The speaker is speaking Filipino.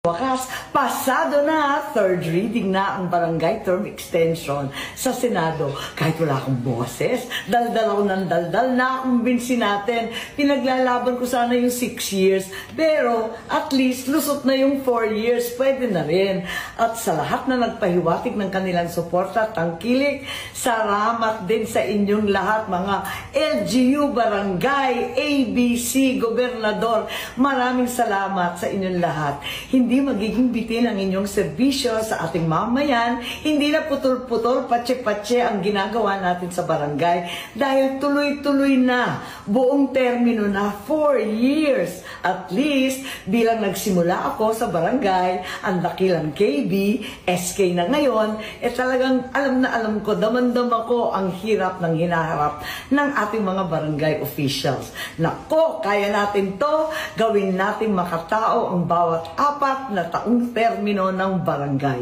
Wakas, pasado na, third reading na ang barangay term extension sa Senado. Kahit wala akong boses, daldal ako ng daldal, nakumbinsi natin. Pinaglalaban ko sana yung 6 years, pero at least lusot na yung 4 years, pwede na rin. At sa lahat na nagpahiwatig ng kanilang suporta, tangkilik, salamat din sa inyong lahat, mga LGU, barangay, ABC, gobernador. Maraming salamat sa inyong lahat. Hindi magiging bitin ang inyong serbisyo sa ating mamayan, hindi na putol-putol, patse-patse ang ginagawa natin sa barangay dahil tuloy-tuloy na, buong termino na, 4 years. At least, bilang nagsimula ako sa barangay, ang dakilang KB, SK na ngayon, talagang alam na alam ko, damandam ako ang hirap ng hinaharap ng ating mga barangay officials. Nako, kaya natin to, gawin natin makatao ang bawat apat na taong termino ng barangay.